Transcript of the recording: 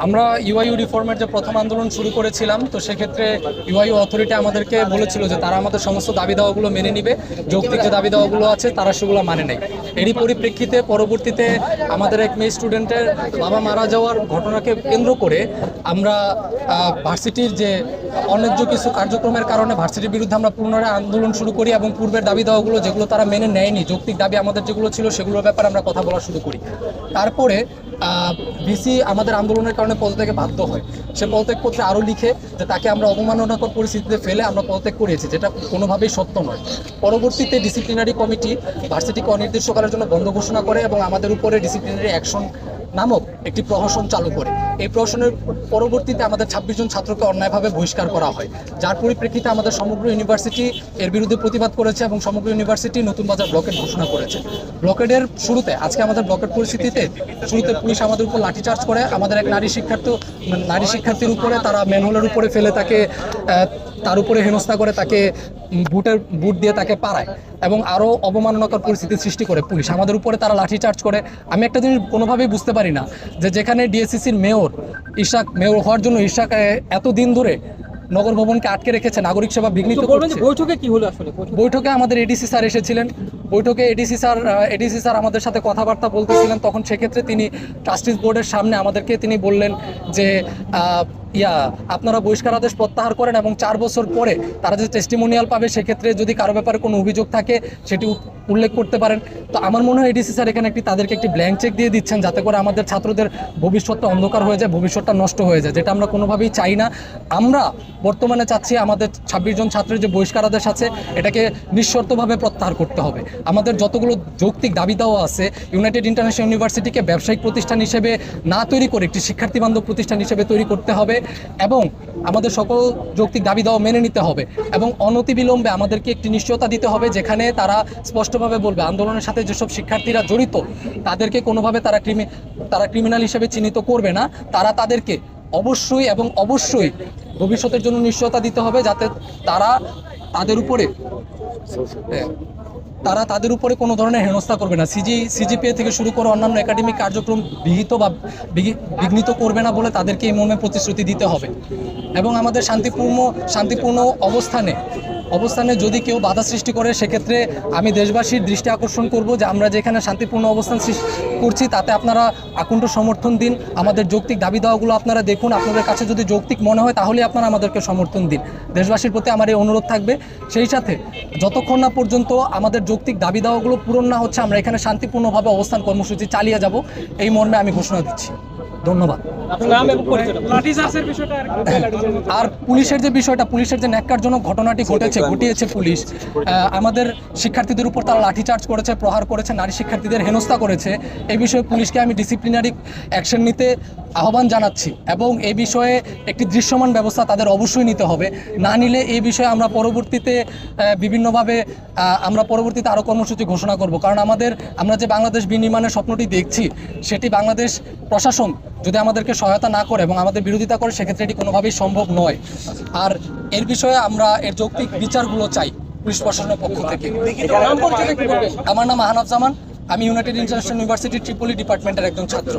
আমরা ইউআইইউ রিফর্মের যে প্রথম আন্দোলন শুরু করেছিলাম, তো সেক্ষেত্রে ইউআইইউ অথরিটি আমাদেরকে বলেছিল যে তারা আমাদের সমস্ত দাবি দাওয়াগুলো মেনে নিবে। যৌক্তিক যে দাবি দাওয়াগুলো আছে তারা সেগুলো মানে নেয়। এরই পরিপ্রেক্ষিতে পরবর্তীতে আমাদের এক মেয়ে স্টুডেন্টের বাবা মারা যাওয়ার ঘটনাকে কেন্দ্র করে আমরা ভার্সিটির যে অন্যায্য কিছু কার্যক্রমের কারণে ভার্সিটির বিরুদ্ধে আমরা পুনরায় আন্দোলন শুরু করি এবং পূর্বের দাবি দাওয়াগুলো যেগুলো তারা মেনে নেয়নি, যৌক্তিক দাবি আমাদের যেগুলো ছিল সেগুলোর ব্যাপারে আমরা কথা বলা শুরু করি। তারপরে ভিসি আমাদের আন্দোলনের কারণে পদত্যাগে বাধ্য হয়। সে পদত্যাগপত্রে আরও লিখে যে তাকে আমরা অবমাননাকর পরিস্থিতিতে ফেলে আমরা পদত্যাগ করিয়েছি, যেটা কোনোভাবেই সত্য নয়। পরবর্তীতে ডিসিপ্লিনারি কমিটি ভার্সিটিকে অনির্দিষ্টকালের জন্য বন্ধ ঘোষণা করে এবং আমাদের উপরে ডিসিপ্লিনারি অ্যাকশন নামক একটি প্রহসন চালু করে। এই প্রহসনের পরবর্তীতে আমাদের 26 জন ছাত্রকে অন্যায়ভাবে বহিষ্কার করা হয়, যার পরিপ্রেক্ষিতে আমাদের সমগ্র ইউনিভার্সিটি এর বিরুদ্ধে প্রতিবাদ করেছে এবং সমগ্র ইউনিভার্সিটি নতুন বাজার ব্লকেট ঘোষণা করেছে। ব্লকেটের শুরুতে আজকে আমাদের ব্লকেট পরিস্থিতিতে শুরুতে পুলিশ আমাদের উপর লাঠিচার্জ করে। আমাদের এক নারী শিক্ষার্থীর উপরে তারা ম্যানহোলের উপরে ফেলে তার উপরে হেনস্থা করে, তাকে বুট দিয়ে তাকে পাড়ায় এবং আরও অবমাননাকর পরিস্থিতি সৃষ্টি করে পুলিশ। আমাদের উপরে তারা লাঠিচার্জ করে। আমি একটা জিনিস কোনোভাবেই বুঝতে পারি না যে যেখানে ডিএসসিসির মেয়র হওয়ার জন্য ইশাক এত দিন ধরে নগর ভবনকে আটকে রেখেছে, নাগরিক সেবা বিঘ্নিত করছে। বৈঠকে কি হলো আসলে? বৈঠকে আমাদের এডিসি স্যার এসেছিলেন। বৈঠকে এডিসি স্যার আমাদের সাথে কথাবার্তা বলতেছিলেন। তখন সেক্ষেত্রে তিনি ট্রাস্টিস বোর্ডের সামনে আমাদেরকে তিনি বললেন যে আপনারা বহিষ্কার আদেশ প্রত্যাহার করেন এবং 4 বছর পরে তারা যে টেস্টিমোনিয়াল পাবে সেক্ষেত্রে যদি কারো ব্যাপারে কোনো অভিযোগ থাকে সেটি উল্লেখ করতে পারেন। তো আমার মনে হয় এডিসি স্যার এখানে তাদেরকে একটি ব্ল্যাঙ্ক চেক দিয়ে দিচ্ছেন, যাতে করে আমাদের ছাত্রদের ভবিষ্যৎটা অন্ধকার হয়ে যায়, ভবিষ্যৎটা নষ্ট হয়ে যায়, যেটা আমরা কোনোভাবেই চাই না। আমরা বর্তমানে চাচ্ছি আমাদের 26 জন ছাত্রের যে বহিষ্কার আদেশ আছে এটাকে নিঃশর্তভাবে প্রত্যাহার করতে হবে। আমাদের যতগুলো যৌক্তিক দাবি দেওয়া আছে, ইউনাইটেড ইন্টারন্যাশনাল ইউনিভার্সিটিকে ব্যবসায়িক প্রতিষ্ঠান হিসেবে না তৈরি করে একটি শিক্ষার্থী বান্ধব প্রতিষ্ঠান হিসেবে তৈরি করতে হবে এবং আমাদের সকল যৌক্তিক দাবি দেওয়া মেনে নিতে হবে এবং অনতিবিলম্বে আমাদেরকে একটি নিশ্চয়তা দিতে হবে যেখানে তারা স্পষ্টভাবে বলবে আন্দোলনের সাথে যেসব শিক্ষার্থীরা জড়িত তাদেরকে কোনোভাবে তারা ক্রিমিনাল হিসেবে চিহ্নিত করবে না। তারা তাদেরকে অবশ্যই ভবিষ্যতের জন্য নিশ্চয়তা দিতে হবে, যাতে তারা তাদের উপরে কোনো ধরনের হেনস্থা করবে না, সিজিপিএ থেকে শুরু করে অন্যান্য একাডেমিক কার্যক্রম বিঘ্নিত করবে না বলে তাদেরকে এই মর্মে প্রতিশ্রুতি দিতে হবে। এবং আমাদের শান্তিপূর্ণ অবস্থানে যদি কেউ বাধা সৃষ্টি করে সেক্ষেত্রে আমি দেশবাসীর দৃষ্টি আকর্ষণ করব যে আমরা যেখানে শান্তিপূর্ণ অবস্থান করছি তাতে আপনারা আকুণ্ঠ সমর্থন দিন। আমাদের যৌক্তিক দাবি দাওয়াগুলো আপনারা দেখুন, আপনাদের কাছে যদি যৌক্তিক মনে হয় তাহলে আপনারা আমাদেরকে সমর্থন দিন। দেশবাসীর প্রতি আমার এই অনুরোধ থাকবে। সেই সাথে যতক্ষণ না পর্যন্ত আমাদের যৌক্তিক দাবি দাওয়াগুলো পূরণ না হচ্ছে আমরা এখানে শান্তিপূর্ণভাবে অবস্থান কর্মসূচি চালিয়ে যাব, এই মর্মে আমি ঘোষণা দিচ্ছি। ধন্যবাদ। আর পুলিশের যে ন্যাক্কারজনক ঘটনাটি ঘটিয়েছে পুলিশ আমাদের শিক্ষার্থীদের উপর তারা লাঠিচার্জ করেছে, প্রহার করেছে, নারী শিক্ষার্থীদের হেনস্থা করেছে। এই বিষয়ে পুলিশকে আমি ডিসিপ্লিনারি অ্যাকশন নিতে আহ্বান জানাচ্ছি এবং এই বিষয়ে একটি দৃশ্যমান ব্যবস্থা তাদের অবশ্যই নিতে হবে। না নিলে এই বিষয়ে আমরা পরবর্তীতে আরও কর্মসূচি ঘোষণা করব। কারণ আমরা যে বাংলাদেশ বিনির্মাণের স্বপ্নটি দেখছি সেটি বাংলাদেশ প্রশাসন যদি আমাদেরকে সহায়তা না করে এবং আমাদের বিরোধিতা করে সেক্ষেত্রে এটি কোনোভাবেই সম্ভব নয়। আর এর বিষয়ে আমরা এর যৌক্তিক বিচারগুলো চাই পুলিশ প্রশাসনের পক্ষ থেকে। আমার নাম আহনাফ জামান, আমি ইউনাইটেড ইন্টারন্যাশনাল ইউনিভার্সিটি ট্রিপলি ডিপার্টমেন্টের একজন ছাত্র।